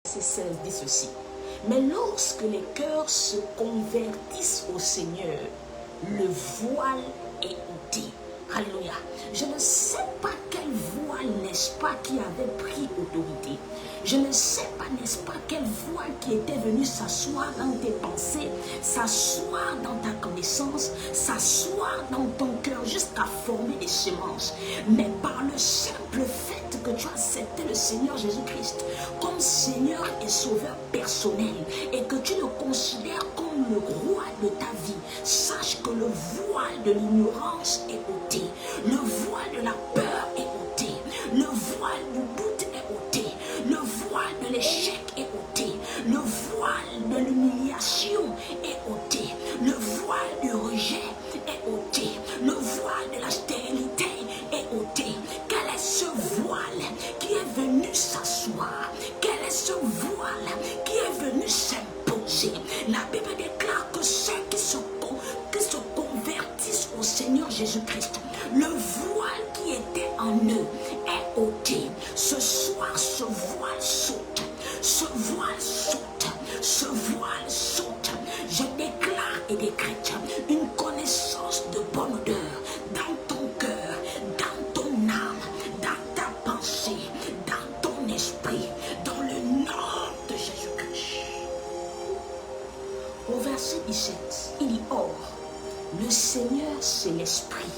verset 16 dit ceci. Mais lorsque les cœurs se convertissent au Seigneur, le voile est ôté. Alléluia. Je ne sais pas quel voile, n'est-ce pas, qui avait pris autorité. Je ne sais pas, n'est-ce pas, quel voile qui était venu s'asseoir dans tes pensées, s'asseoir dans ta connaissance, s'asseoir dans ton cœur jusqu'à former des semences. Mais par le simple fait que tu as accepté le Seigneur Jésus-Christ comme Seigneur et Sauveur personnel et que tu le considères comme le roi de ta vie, sache que le voile de l'ignorance est ôté, le voile de la peur est ôté, le voile du doute est ôté, le voile de l'échec est ôté, le voile de l'humiliation est ôté, le voile du rejet est ôté, le voile de la stérilité est ôté. Quel est ce voile qui est venu s'asseoir? Quel est ce voile qui est venu s'imposer? La Bible déclare que ceux qui se convertissent au Seigneur Jésus-Christ, le voile qui était en eux est ôté. Ce soir, ce voile saute. Ce voile saute. Ce voile saute. Je déclare et décrète une connaissance de bonne odeur dans ton cœur, dans ton âme, dans ta pensée, dans ton esprit, dans le nom de Jésus-Christ. Au verset 17, il dit: Or, le Seigneur c'est l'Esprit,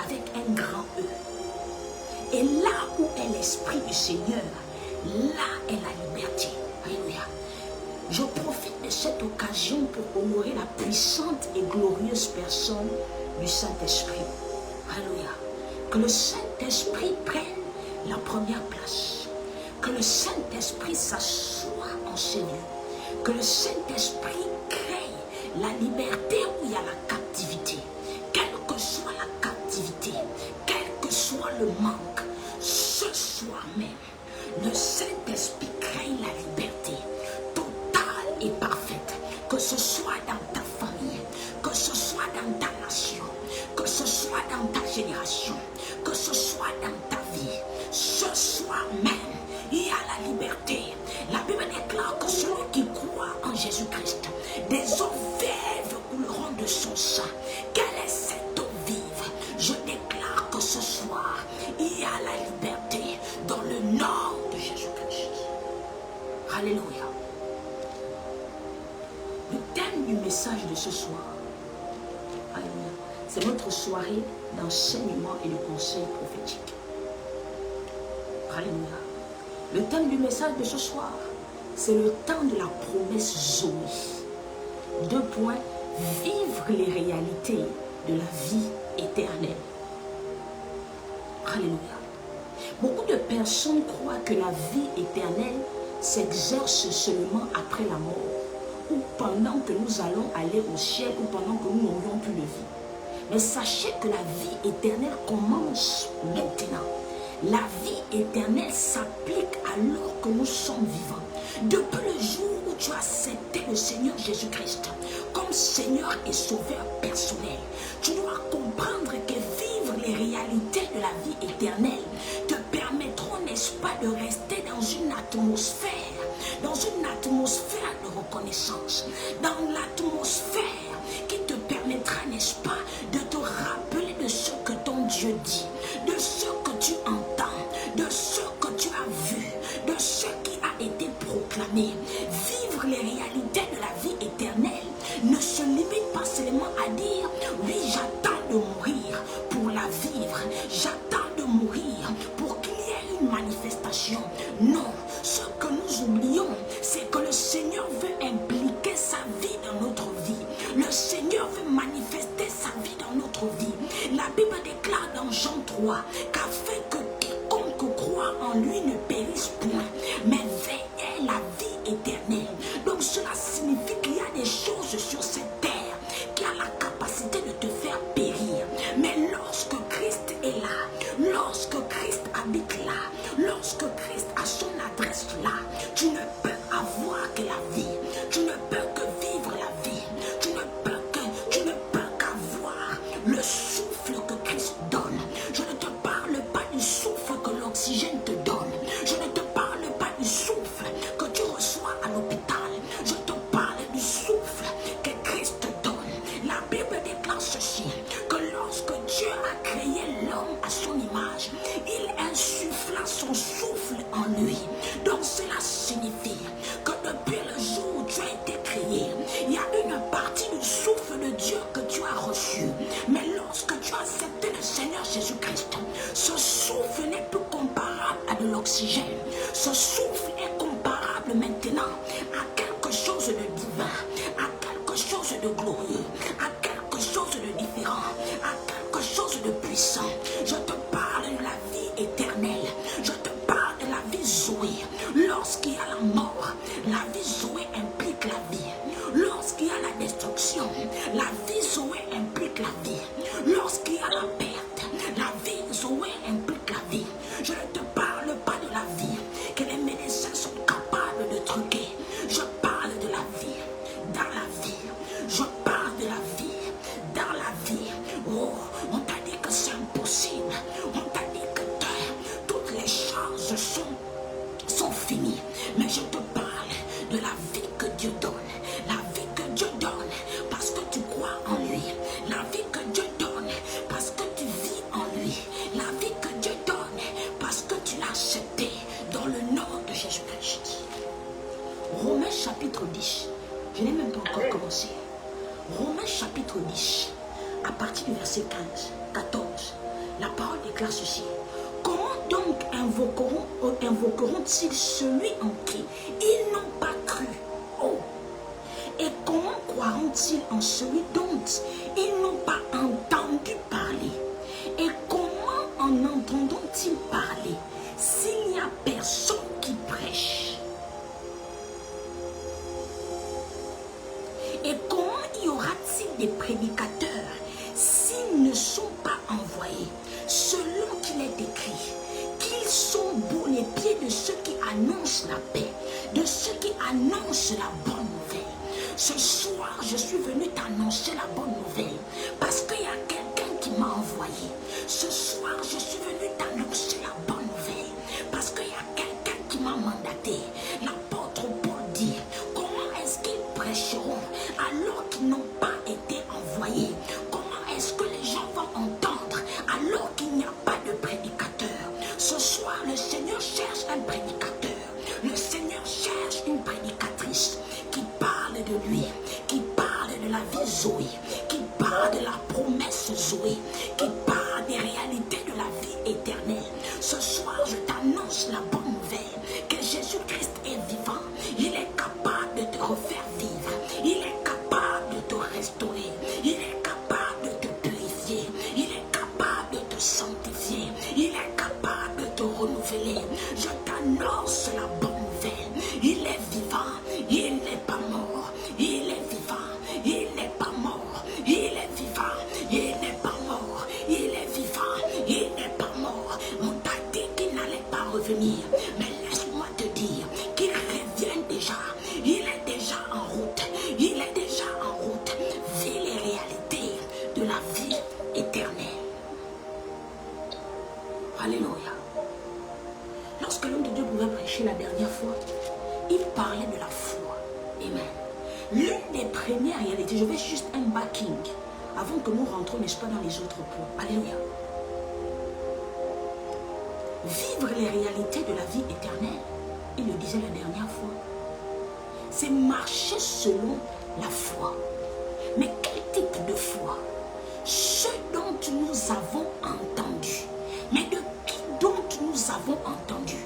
avec un grand E. Et là où est l'Esprit du Seigneur, là est la liberté. Alléluia. Je profite de cette occasion pour honorer la puissante et glorieuse personne du Saint-Esprit. Alléluia. Que le Saint-Esprit prenne la première place. Que le Saint-Esprit s'assoie en ces lieux. Que le Saint-Esprit crée la liberté où il y a la captivité. Quelle que soit la captivité, quel que soit le manque, ce soir même, le Saint-Esprit crée la liberté totale et parfaite. Que ce soit dans ta famille, que ce soit dans ta nation, que ce soit dans ta génération, que ce soit dans ta vie, ce soir même, il y a la liberté. La Bible déclare que celui qui croit en Jésus-Christ, des eaux vives couleront de son sang. Quelle est cette eau vive? Je déclare que ce soir, il y a la liberté dans le nom de Jésus-Christ. Alléluia. Le thème du message de ce soir, alléluia, c'est notre soirée d'enseignement et de conseil prophétique. Alléluia. Le thème du message de ce soir, c'est le temps de la promesse Zoé. 2 points, vivre les réalités de la vie éternelle. Alléluia. Beaucoup de personnes croient que la vie éternelle s'exerce seulement après la mort, ou pendant que nous allons aller au ciel, ou pendant que nous n'aurions plus de vie. Mais sachez que la vie éternelle commence maintenant. La vie éternelle s'applique alors que nous sommes vivants. Depuis le jour où tu as accepté le Seigneur Jésus-Christ comme Seigneur et Sauveur personnel, tu dois comprendre que vivre les réalités de la vie éternelle te permettront, n'est-ce pas, de rester dans une atmosphère de reconnaissance, dans l'atmosphère qui te permettra, n'est-ce pas, de te rappeler de ce que ton Dieu dit, de ce que tu entends, de ce que tu as vu, de ce qui a été proclamé. Vivre les réalités de la vie éternelle ne se limite pas seulement à dire oui, j'attends de mourir pour la vivre, j'attends de mourir pour qu'il y ait une manifestation. Non, ce que nous oublions, c'est que le Seigneur veut impliquer sa vie dans notre vie. Le Seigneur veut manifester sa vie dans notre vie. La Bible déclare dans Jean 3 qu'afin que quiconque croit en lui ne périsse point, mais ait la vie éternelle. Donc cela signifie qu'il y a des choses sur cette terre qui a la capacité de te faire périr. Mais lorsque Christ est là, lorsque Christ habite là, lorsque Christ a son adresse là, tu ne peux avoir que la vie. Tu ne peux que vivre la vie. Tu ne peux qu'avoir le souffle que Christ donne. Je ne te parle pas du souffle que l'oxygène te donne. Je ne te parle pas du souffle que tu reçois signifie que depuis le jour où tu as été créé, il y a une partie du souffle de Dieu que tu as reçu. Mais lorsque tu as accepté le Seigneur Jésus-Christ, ce souffle n'est plus comparable à de l'oxygène. Ce souffle est comparable maintenant à quelque chose de divin, à quelque chose de glorieux, à quelque chose de différent, à quelque chose de puissant. Je te parle de la vie éternelle. Je te parle de la vie Zoé. Lorsqu'il y a la mort, la vie Zoé implique la vie. Lorsqu'il y a la destruction, la vie Zoé implique la vie. Lorsqu'il y a la perte, la vie Zoé implique la vie. Je ne te parle pas de la vie que les médecins sont capables de truquer. Je parle de la vie, dans la vie. Je parle de la vie, dans la vie. Oh, on t'a dit que c'est impossible. On t'a dit que toutes les choses sont finies. Mais je te parle de la vie que Dieu donne. La vie que Dieu donne parce que tu crois en lui. La vie que Dieu donne parce que tu vis en lui. La vie que Dieu donne parce que tu l'as accepté dans le nom de Jésus-Christ. Romains chapitre 10. Je n'ai même pas encore commencé. Romains chapitre 10. À partir du verset 15, 14. La parole déclare ceci. Comment donc invoqueront-ils celui en qui ils n'ont pas cru? Oh. Et comment croiront-ils en celui dont ils n'ont pas entendu parler? Et comment en entendront-ils parler s'il n'y a personne qui prêche? Et comment y aura-t-il des prédicateurs s'ils ne sont pas envoyés? Selon qu'il est écrit qu'ils sont beaux les pieds de ceux qui annoncent la paix, de ceux qui annoncent la bonne nouvelle. Ce soir, je suis venu t'annoncer la bonne nouvelle parce qu'il y a quelqu'un qui m'a envoyé. Ce soir, je suis venu t'annoncer la bonne nouvelle parce qu'il y a quelqu'un qui m'a mandaté. L'apôtre Paul dit, comment est-ce qu'ils prêcheront alors qu'ils n'ont pas été envoyés? Comment est-ce que les gens vont entendre alors qu'il n'y a pas de prédicateur? Ce soir, le Seigneur cherche un prédicateur. Le Seigneur cherche une prédicatrice qui parle de lui, qui parle de la vie Zoé, qui parle de la promesse Zoé, qui parle des réalités de la vie éternelle. Ce soir, je t'annonce la bonne nouvelle que Jésus-Christ est vivant. Il est capable de te refaire vivre. Il est capable de te restaurer. Il est capable de te purifier. Il est capable de te sanctifier. Il est capable de te renouveler. Je t'annonce la bonne nouvelle. Il est vivant. Il n'est pas mort. Il est vivant. Il n'est pas mort. Il est vivant. Il n'est pas mort. Il est vivant. Il n'est pas mort. On t'a dit qu'il n'allait pas revenir. Mais laisse-moi te dire qu'il revient déjà. Il est déjà en route. Il est déjà en route. Vis les réalités de la vie éternelle. Alléluia. Lorsque l'homme de Dieu pouvait prêcher la dernière fois, il parlait de la foi. Amen. L'une des premières réalités, je vais juste un backing avant que nous rentrons, n'est-ce pas, dans les autres points. Alléluia. Vivre les réalités de la vie éternelle, il le disait la dernière fois, c'est marcher selon la foi. Mais quel type de foi? Ce dont nous avons entendu. Mais de qui dont nous avons entendu?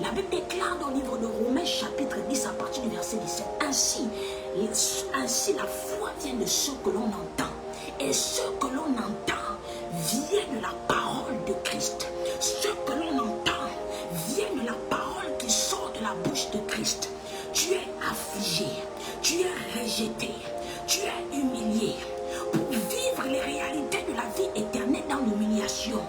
La Bible déclare dans le livre de Romains chapitre 10 à partir du verset 17. Ainsi la foi vient de ce que l'on entend. Et ce que l'on entend vient de la parole de Christ. Ce que l'on entend vient de la parole qui sort de la bouche de Christ. Tu es affligé, tu es rejeté, tu es humilié. Pour vivre les réalités de la vie éternelle dans l'humiliation,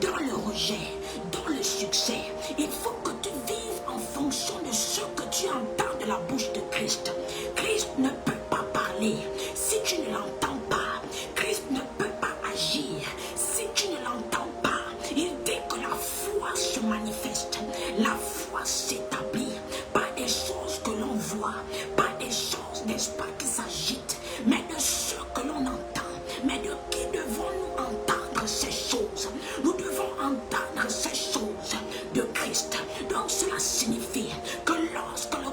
dans le rejet, dans le succès, il faut que tu vives en fonction de ce que tu entends de la bouche de Christ. Christ ne peut pas parler si tu ne l'entends pas. Christ ne peut pas agir si tu ne l'entends pas. Il dit que la foi se manifeste, la foi s'établit, pas des choses que l'on voit, pas des choses, n'est-ce pas, qui s'agitent, mais de ce que l'on entend. Mais de qui devons-nous entendre ces choses? Nous devons entendre ces choses de Christ. Donc cela signifie que lorsque le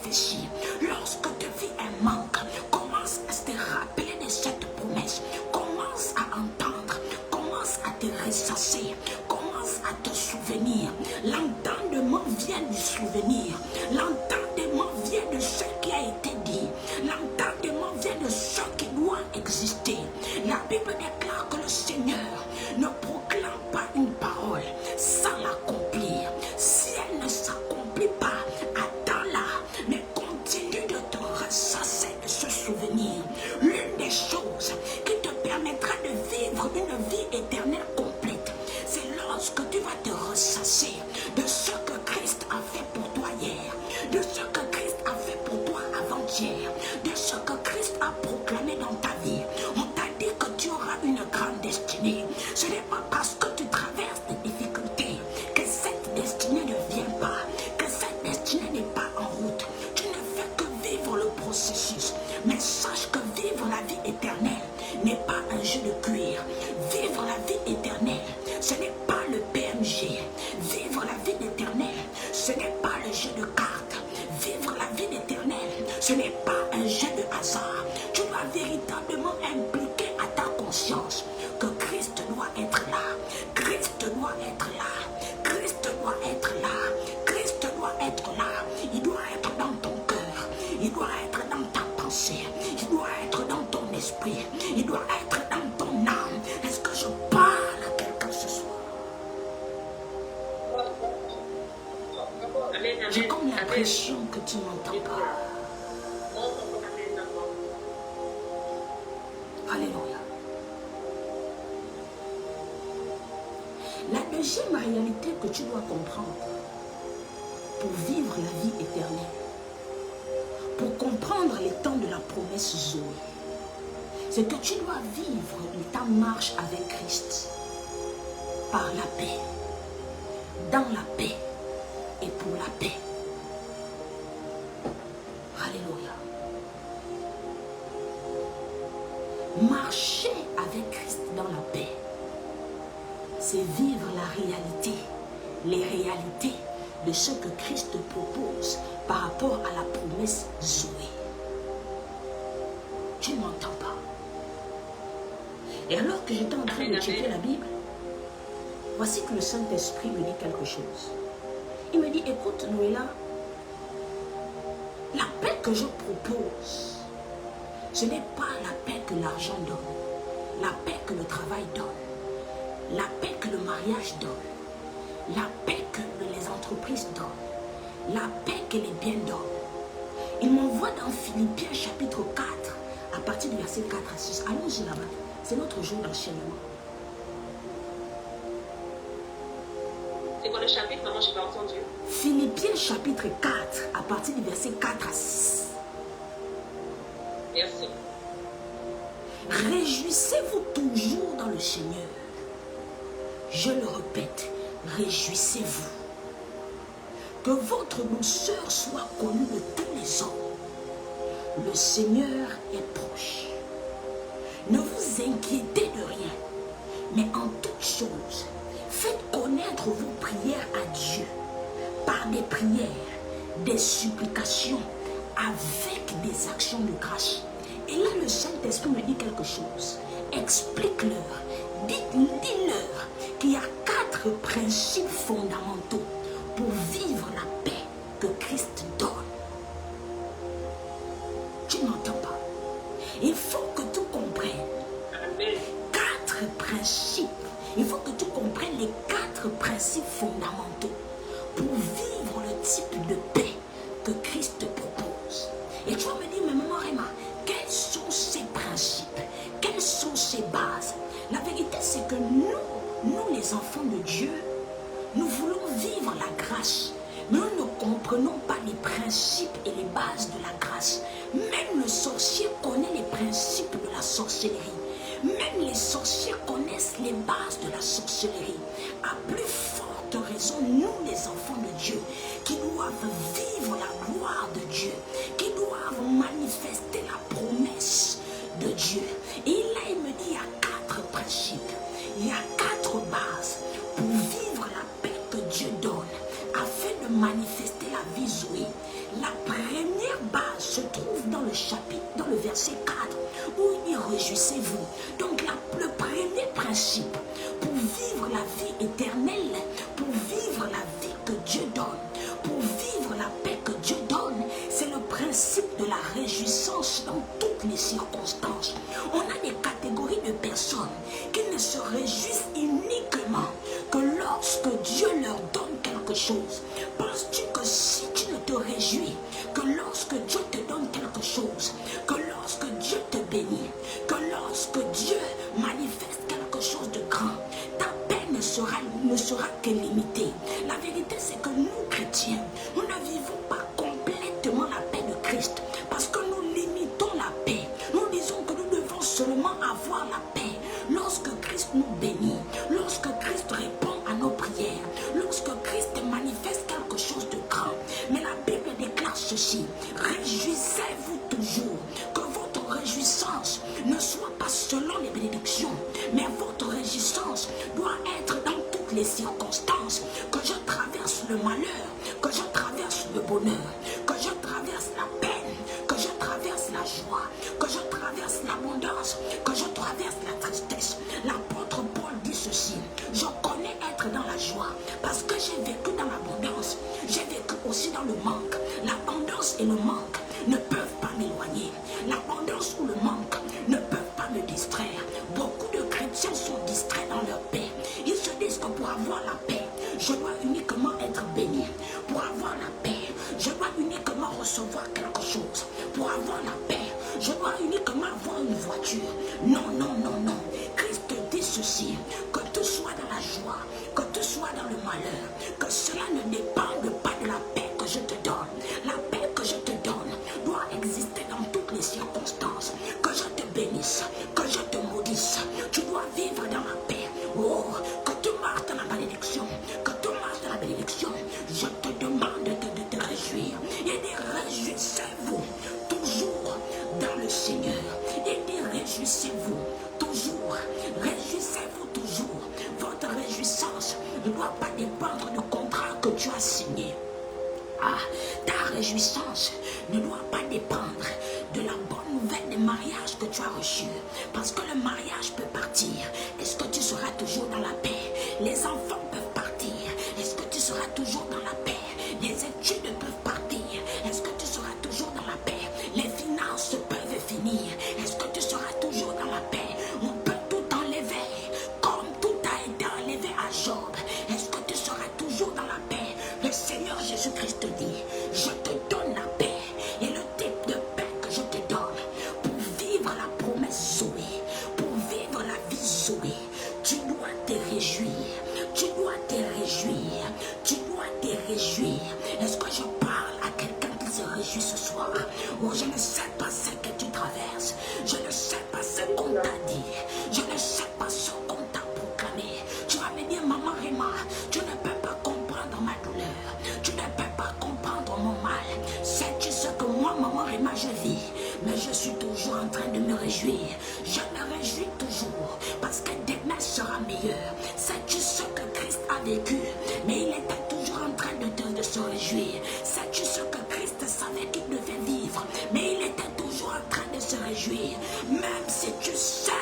prophétie. Lorsque tu vis un manque, commence à te rappeler de cette promesse. Commence à entendre, commence à te ressasser, commence à te souvenir. L'entendement vient du souvenir. L'entendement vient de ce qui a été dit. L'entendement vient de ce qui doit exister. La Bible déclare que le Seigneur ne proclame pas une parole sans l'accomplir. Si elle ne s'accomplit pas, attends-la, mais continue de te ressasser de ce souvenir. L'une des choses qui te permettra de vivre une vie éternelle complète, c'est lorsque tu vas te ressasser de ce que Christ a fait pour toi hier, de ce que Christ a fait pour toi avant-hier, de ce que Christ a proclamé dans ta vie. On t'a dit que tu auras une grande destinée. Ce n'est pas parce que tu traverses des difficultés que cette destinée ne vient pas, que cette destinée n'est pas en route. Tu ne fais que vivre le processus. Mais sache que vivre la vie éternelle n'est pas un jeu de cuir. Vivre la vie éternelle, ce n'est pas le PMG. Vivre la vie éternelle, ce n'est pas le jeu de cartes. Vivre la vie éternelle, ce n'est pas un jeu de hasard. Tu dois véritablement impliquer à ta conscience que Christ doit être là. Christ doit être là. Christ doit être là. Christ doit être là. Il doit être dans ton cœur. Il doit être dans ta pensée. Il doit être dans ton esprit. Il doit être dans ton âme. Est-ce que je parle à quelqu'un ce soir? J'ai comme l'impression que tu n'entends pas. Alléluia. La deuxième réalité que tu dois comprendre pour vivre la vie éternelle, pour comprendre les temps de la promesse Zoé, c'est que tu dois vivre ta marche avec Christ par la paix, dans la paix et pour la paix. Alléluia. Marcher avec Christ dans la paix, c'est vivre la réalité, les réalités de ce que Christ te propose par rapport à la promesse Zoé. Tu ne m'entends pas. Et alors que j'étais en train de checker la Bible, voici que le Saint-Esprit me dit quelque chose. Il me dit, écoute Noéla, la paix que je propose, ce n'est pas la paix que l'argent donne, la paix que le travail donne, la paix que le mariage donne, la paix que les entreprises donnent, la paix que les biens donnent. Il m'envoie dans Philippiens chapitre 4, à partir du verset 4 à 6. Allons-y là-bas, c'est notre jour d'enchaînement. C'est quoi le chapitre? Maman, je n'ai pas entendu. Philippiens chapitre 4, à partir du verset 4 à 6. Merci. Réjouissez-vous toujours dans le Seigneur. Je le répète, réjouissez-vous. Que votre douceur soit connue de tous les hommes. Le Seigneur est proche. Ne vous inquiétez de rien, mais en toutes choses, faites connaître vos prières à Dieu par des prières, des supplications, avec des actions de grâce. Et là, le Saint-Esprit me dit quelque chose. Explique-leur, dis-leur qu'il y a 4 principes fondamentaux pour vivre la paix que Christ donne. Tu n'entends pas. Il faut que tu comprennes 4 principes. Il faut que tu comprennes les 4 principes fondamentaux pour vivre le type de paix que Christ te propose. Et tu vas me dire, mais maman Réma, quels sont ces principes? Quelles sont ces bases? La vérité, c'est que nous les enfants de Dieu, nous voulons vivre la grâce, mais nous ne comprenons pas les principes et les bases de la grâce. Même le sorcier connaît les principes de la sorcellerie. Même les sorciers connaissent les bases de la sorcellerie. À plus forte raison, nous les enfants de Dieu, qui doivent vivre la gloire de Dieu, qui doivent manifester la promesse de Dieu. Et là, il me dit, il y a 4 principes, il y a 4 bases pour vivre la paix que Dieu donne, afin de manifester manifester la vie Zoé. La première base se trouve dans le chapitre, dans le verset 4, où il dit réjouissez-vous. Donc le premier principe pour vivre la vie éternelle, pour vivre la vie que Dieu donne, pour vivre la paix que Dieu donne, c'est le principe de la réjouissance dans toutes les circonstances. On a des catégories de personnes qui ne se réjouissent uniquement que lorsque Dieu leur donne quelque chose. Penses-tu que si tu ne te réjouis que lorsque Dieu te donne quelque chose, que lorsque Dieu te bénit, que lorsque Dieu manifeste quelque chose de grand, ta paix ne sera que limitée? La vérité, c'est que nous, chrétiens, nous ne vivons pas complètement la paix de Christ parce que nous limitons la paix. Nous disons que nous devons seulement avoir la paix lorsque Christ nous bénit, lorsque Christ répond à nos prières, lorsque Christ manifeste quelque chose de grand. Mais la Bible déclare ceci: réjouissez-vous toujours. Que votre réjouissance ne soit pas selon les bénédictions, mais votre réjouissance doit être dans toutes les circonstances. Que je traverse le malheur, que je traverse le bonheur, que je traverse la peine, que je traverse la joie, que je traverse l'abondance, que je traverse la tristesse. L'apôtre Paul dit ceci: je connais être dans la joie parce que j'ai vécu dans l'abondance, j'ai vécu aussi dans le manque. L'abondance et le manque ne peuvent pas m'éloigner. L'abondance ou le manque ne peuvent pas me distraire. Beaucoup de chrétiens sont distraits dans leur paix. Ils se disent que pour avoir la paix, je dois uniquement être béni. Pour avoir la paix, je dois uniquement recevoir quelque chose. Pour avoir la paix, je dois uniquement avoir une voiture. Non, non, non, non. Christ dit ceci: que tu sois dans la joie, que tu sois dans le malheur, que cela ne dépende pas de la paix que je te donne. La paix que je te donne doit exister dans toutes les circonstances. Que je te bénisse, que je te maudisse, tu dois vivre dans la paix. Oh, que tu marches dans la malédiction, que tu marches dans la bénédiction. Je te demande de te réjouir. Et dit réjouissez-vous toujours dans le Seigneur. Et dit réjouissez-vous toujours. Réjouissez-vous toujours. Votre réjouissance ne doit pas dépendre du contrat que tu as signé. Ah, ta réjouissance ne doit pas dépendre de la bonne nouvelle de mariage que tu as reçue. Parce que le mariage peut partir. Est-ce que tu seras toujours dans la paix? Les enfants peuvent partir. Est-ce que tu seras toujours dans la paix? Les études peuvent partir. Est-ce que tu seras toujours dans la paix? Les finances peuvent finir. Est-ce que tu seras toujours dans la paix? On peut tout enlever, comme tout a été enlevé à Job. Est-ce que tu seras toujours dans la paix? Le Seigneur Jésus-Christ dit: je te donne la paix. Et le type de paix que je te donne pour vivre la promesse Zoé, pour vivre la vie Zoé, tu dois te réjouir. Tu dois te réjouir. Tu dois te réjouir. Est-ce que je parle à quelqu'un qui se réjouit ce soir? Oh, je ne sais pas ce que tu traverses. Je ne sais pas ce qu'on t'a dit. Je ne sais pas ce qu'on t'a proclamé. Tu vas me dire: maman Réma, tu ne peux pas comprendre ma douleur. Tu ne peux pas comprendre mon mal. Sais-tu ce que moi, maman Réma, je vis? Mais je suis toujours en train de me réjouir. Je me réjouis toujours parce que demain sera meilleur. Sais-tu ce que Christ a vécu? Mais il était toujours en train de se réjouir. Sais-tu ce que Christ savait qu'il devait vivre? Mais il était toujours en train de se réjouir. Même si tu sais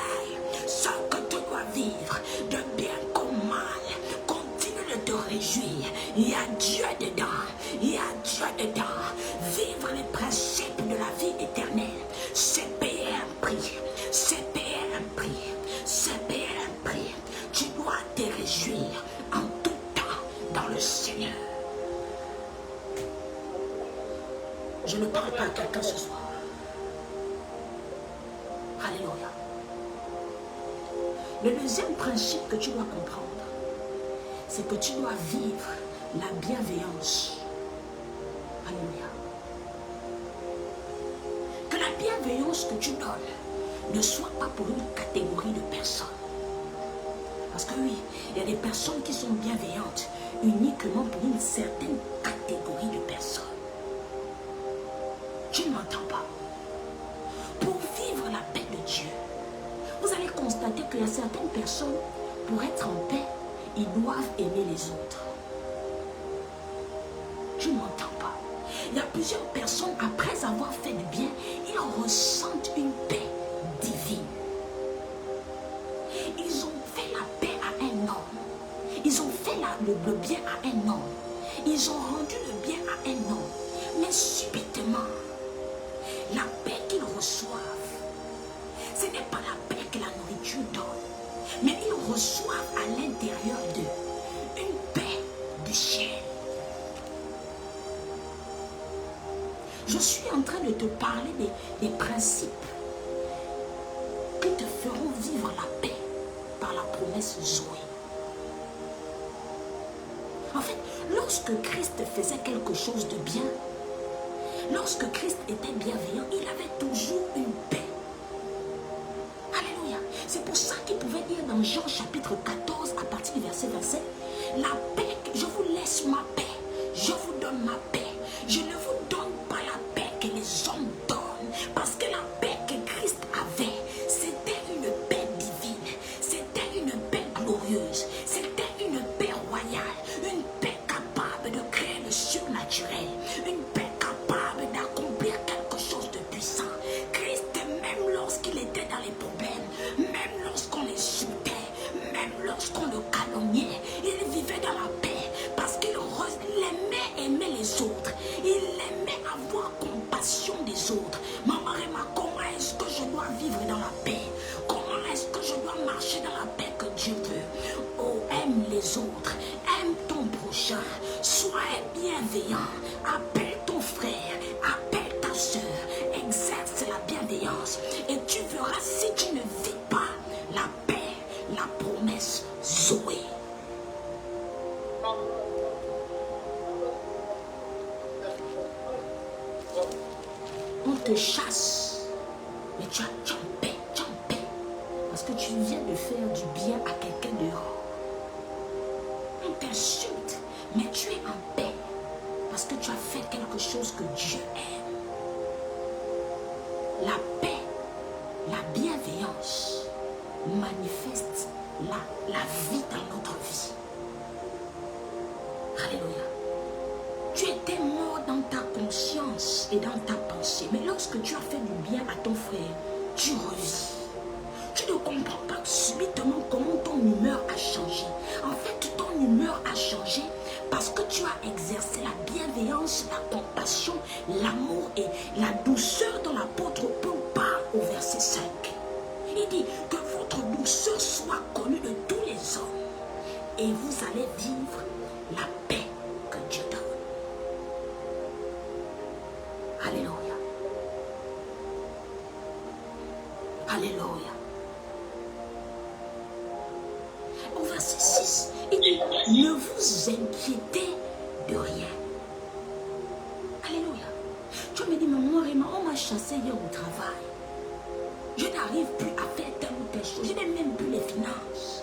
ce que tu dois vivre, de bien comme mal, continue de te réjouir. Il y a Dieu dedans. Il y a Dieu dedans. Vivre les principes de la vie éternelle, c'est payer un prix. C'est payer un prix. C'est payer un prix. Tu dois te réjouir en tout temps dans le Seigneur. Je ne parle pas à quelqu'un ce soir. Alléluia. Le deuxième principe que tu dois comprendre, c'est que tu dois vivre la bienveillance. Alléluia. Que la bienveillance que tu donnes ne soit pas pour une catégorie de personnes. Parce que oui, il y a des personnes qui sont bienveillantes uniquement pour une certaine catégorie de personnes. Tu ne m'entends pas. Pour vivre la paix de Dieu, vous allez constater qu'il y a certaines personnes, pour être en paix, ils doivent aimer les autres. Tu ne m'entends pas. Il y a plusieurs personnes, après avoir fait du bien, ils ressentent une paix divine. Ils ont fait la paix à un homme. Ils ont fait le bien à un homme. Ils ont rendu le bien à un homme. Mais subitement, la paix qu'ils reçoivent, ce n'est pas la paix que la nourriture donne, mais ils reçoivent à l'intérieur d'eux une paix du ciel. Je suis en train de te parler des principes qui te feront vivre la paix par la promesse Zoé. En fait, lorsque Christ faisait quelque chose de bien, lorsque Christ était bienveillant, il avait toujours une paix. Alléluia. C'est pour ça qu'il pouvait dire dans Jean chapitre 14, à partir du verset 27, la paix, je vous laisse ma paix, je vous donne ma paix. Je ne vous donne pas la paix que les hommes donnent, parce que la paix que Christ avait, c'était une paix divine, c'était une paix glorieuse, c'était une paix royale, une paix capable de créer le surnaturel, une paix capable d'accomplir quelque chose de puissant. Christ, même lorsqu'il était dans les problèmes, même lorsqu'on l'insultait, même lorsqu'on le calomniait, il vivait dans la paix parce qu'il aimait aimer les autres. Il aimait avoir compassion des autres. Maman Réma, comment est-ce que je dois vivre dans la paix? Comment est-ce que je dois marcher dans la paix que Dieu veut? Oh, aime les autres, aime ton prochain, sois bienveillant, appelle ton frère, appelle ta soeur, exerce la bienveillance et tu verras si tu ne vis pas la paix, la promesse Zoé. On te chasse, mais tu es en paix, parce que tu viens de faire du bien à quelqu'un dehors. On t'insulte, mais tu es en paix, parce que tu as fait quelque chose que Dieu aime. La paix, la bienveillance manifeste la vie dans notre vie. Alléluia. Tu étais mort dans ta conscience et dans ta pensée. Mais lorsque tu as fait du bien à ton frère, tu revis. Tu ne comprends pas subitement comment ton humeur a changé. En fait, ton humeur a changé parce que tu as exercé la bienveillance, la compassion, l'amour et la douceur dont l'apôtre Paul parle au verset 5. Il dit que votre douceur soit connue de tous les hommes et vous allez vivre la paix que Dieu donne. Alléluia. Alléluia. Au verset 6, il dit, ne vous inquiétez de rien. Alléluia. Tu me dis, maman Réma, on m'a chassé hier au travail. Je n'arrive plus à faire telle ou telle chose. Je n'ai même plus les finances.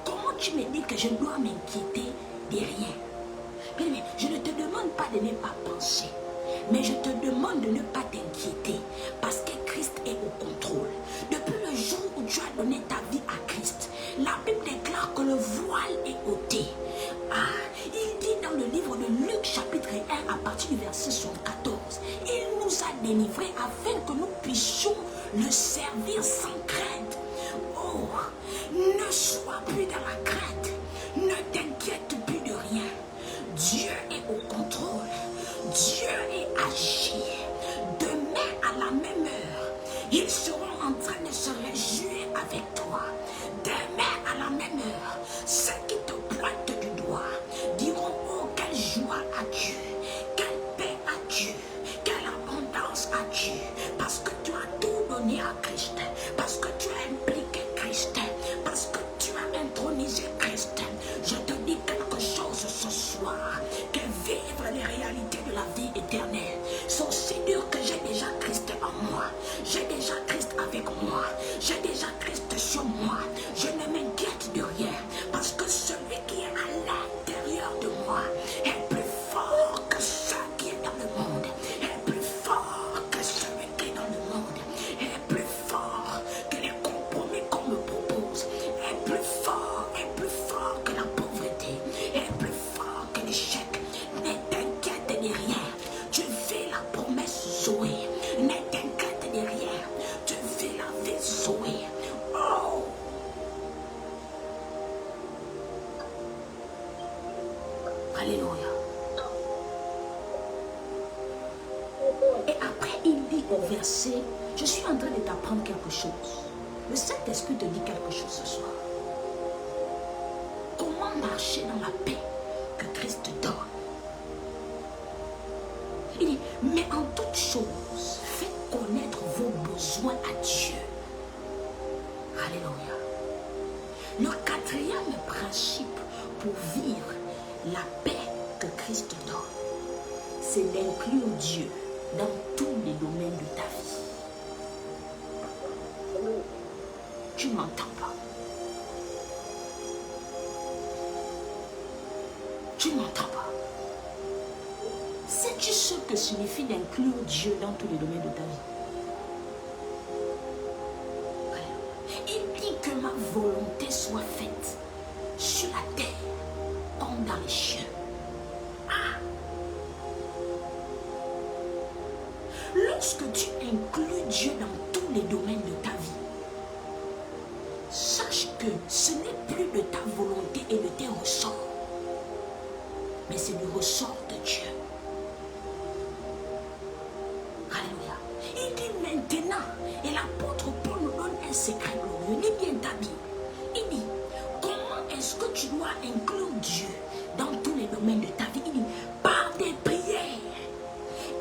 Comment tu me dis que je dois m'inquiéter de rien? Mais je ne te demande pas de ne pas penser. Mais je te demande de ne pas t'inquiéter parce que Christ est au contrôle. Depuis le jour où tu as donné ta vie à Christ, la Bible déclare que le voile est ôté. Ah, il dit dans le livre de Luc chapitre 1 à partir du verset 74, il nous a délivrés afin que nous puissions le servir sans crainte. Oh, ne sois plus dans la crainte, ne t'inquiète plus de rien. Dieu est au contrôle. Dieu est agi. Demain à la même heure, ils seront en train de se réjouir avec toi. Demain à la même heure, ceux qui te pointent du doigt diront, oh, quelle joie as-tu, quelle paix as-tu, quelle abondance as-tu, parce que tu as tout donné à Christ, parce que tu as impliqué Christ, parce que tu as intronisé Christ. Je te dis quelque chose ce soir, que vivre les réalités de la vie éternelle sont si dures que j'ai déjà Christ en moi, j'ai déjà Christ avec moi, j'ai déjà Christ sur moi. Je ne m'inquiète de rien parce que celui qui est à l'intérieur de moi est plus fort que ce qui est dans le monde, est plus fort que celui qui est dans le monde, est plus fort que les compromis qu'on me propose, est plus fort que la pauvreté, est plus fort que l'échec. Ne t'inquiète derrière. Tu fais la promesse Zoé. Ne t'inquiète derrière. Tu fais la vie Zoé. Oh! Alléluia. Et après, il dit au verset, je suis en train de t'apprendre quelque chose. Le Saint-Esprit te dit quelque chose ce soir. Comment marcher dans la paix que Christ te donne? Il dit, mais en toute chose, faites connaître vos besoins à Dieu. Alléluia. Le quatrième principe pour vivre la paix que Christ donne, c'est d'inclure Dieu dans tous les domaines de ta vie. Tu ne m'entends pas. Tu ne m'entends pas. Sais-tu ce que signifie d'inclure Dieu dans tous les domaines de ta vie? Il dit que ma volonté soit faite sur la terre comme dans les cieux. Ah. Lorsque tu inclus Dieu dans tous les domaines de ta vie, sache que ce n'est plus de ta volonté et de tes ressorts, mais c'est du ressort de Dieu. Alléluia. Il dit maintenant, et l'apôtre Paul nous donne un secret glorieux. Lis bien ta Bible. Il dit, comment est-ce que tu dois inclure Dieu dans tous les domaines de ta vie? Il dit, par des prières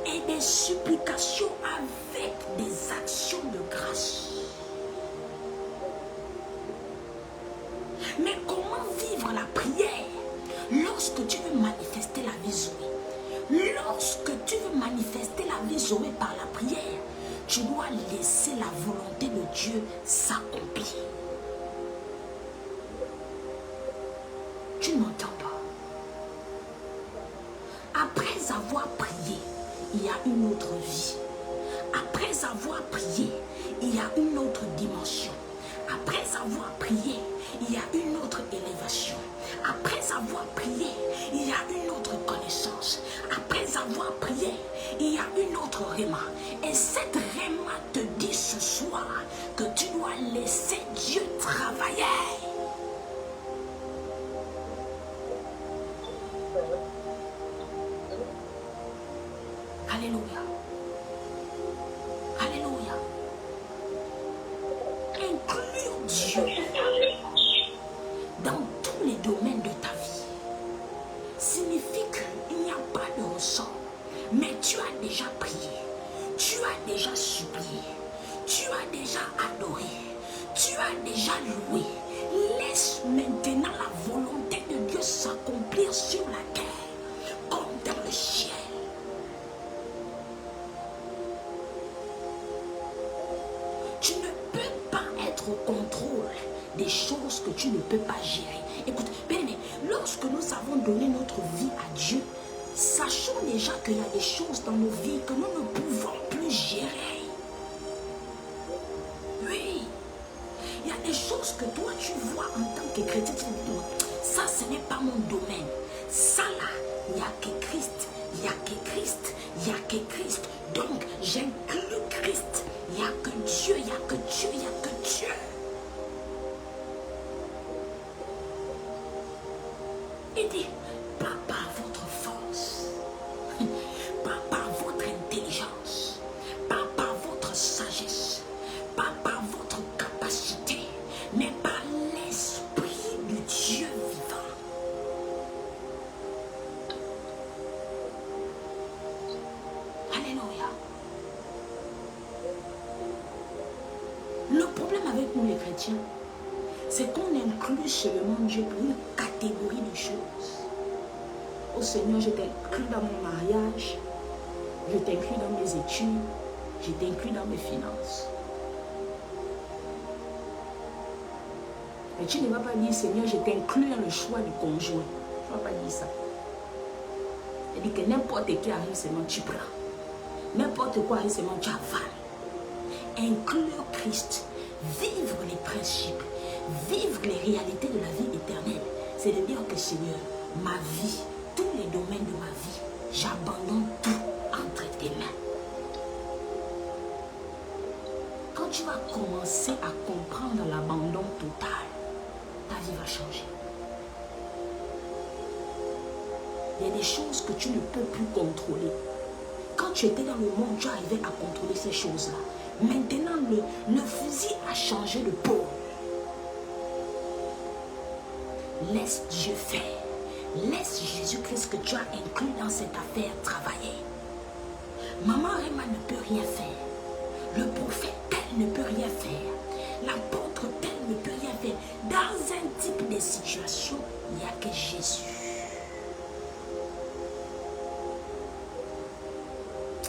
et des supplications avec des actions de grâce. Mais comment vivre la prière lorsque tu veux manifester la vie Zoé? Lorsque tu veux manifester la vie Zoé par la prière, tu dois laisser la volonté de Dieu s'accomplir. Tu ne m'entends pas. Après avoir prié, il y a une autre vie. Après avoir prié, il y a une autre dimension. Après avoir prié, il y a une autre élévation. Après avoir prié, il y a une autre connaissance. Après avoir prié, il y a une autre réma. Et cette réma te dit ce soir que tu dois laisser Dieu travailler. Alléluia. Alléluia. Inclure Dieu dans tous les domaines de ta vie signifie qu'il n'y a pas de ressort, mais tu as déjà prié, tu as déjà supplié, tu as déjà adoré, tu as déjà loué. Laisse maintenant la volonté de Dieu s'accomplir sur la terre comme dans le ciel. Tu ne peux pas être au contrôle des choses que tu ne peux pas gérer. Écoute, bien aimé, lorsque nous avons donné notre vie à Dieu, sachons déjà qu'il y a des choses dans nos vies que nous ne pouvons plus gérer. Oui, il y a des choses que toi tu vois en tant que chrétien, tu dis, ça ce n'est pas mon domaine. Ça là, il n'y a que Christ, il n'y a que Christ, il n'y a que Christ. Donc j'inclus Christ. Il n'y a que Dieu, il n'y a que Dieu, il n'y a que Dieu. Il dit, pas par votre force, pas par votre intelligence, pas par votre sagesse, pas par votre capacité, mais par l'Esprit du Dieu vivant. Alléluia. Le problème avec nous les chrétiens, c'est qu'on inclut seulement Dieu pour une catégorie de choses. Oh Seigneur, je t'inclus dans mon mariage, je t'inclus dans mes études, je t'inclus dans mes finances. Mais tu ne vas pas dire, Seigneur, je t'inclus dans le choix du conjoint. Tu ne vas pas dire ça. Il dit que n'importe qui arrive seulement, tu prends. N'importe quoi arrive seulement, tu avales. Inclure Christ, vivre les principes, vivre les réalités de la vie éternelle, c'est de dire que Seigneur, ma vie, tous les domaines de ma vie, J'abandonne tout entre tes mains. Quand tu vas commencer à comprendre l'abandon total, ta vie va changer. Il y a des choses que tu ne peux plus contrôler. Quand tu étais dans le monde, tu arrivais à contrôler ces choses-là. Maintenant, le fusil a changé de peau. Laisse Dieu faire. Laisse Jésus-Christ que tu as inclus dans cette affaire travailler. Maman Réma ne peut rien faire. Le prophète tel ne peut rien faire. L'apôtre tel ne peut rien faire. Dans un type de situation, il n'y a que Jésus.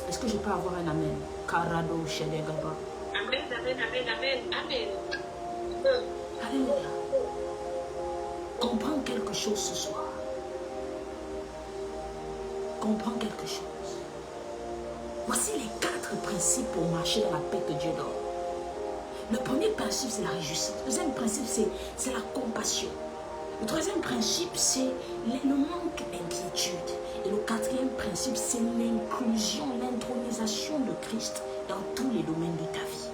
Est-ce que je peux avoir un amen? Karado Shedegaba. Amen, amen, amen, amen, amen. Alléluia. Comprends quelque chose ce soir. Comprends quelque chose. Voici les 4 principes pour marcher dans la paix que Dieu donne. Le premier principe, c'est la réjouissance. Le deuxième principe, c'est la compassion. Le troisième principe, c'est le manque d'inquiétude. Et le quatrième principe, c'est l'inclusion, l'intronisation de Christ dans tous les domaines de ta vie.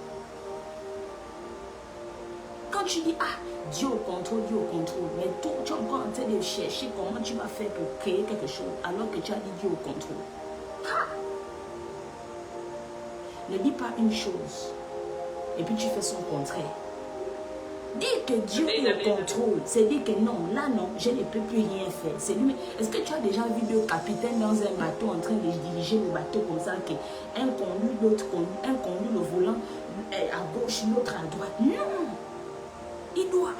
Quand tu dis, ah, Dieu au contrôle, mais toi, tu es encore en train de chercher comment tu vas faire pour créer quelque chose, alors que tu as dit Dieu au contrôle. Ah! Ne dis pas une chose, et puis tu fais son contraire. Dire que Dieu est au contrôle, c'est dire que non, là non, je ne peux plus rien faire. C'est lui. Est-ce que tu as déjà vu 2 capitaines dans un bateau en train de diriger le bateau comme ça, qu'un conduit, l'autre conduit, un conduit le volant à gauche, l'autre à droite? Non! Il doit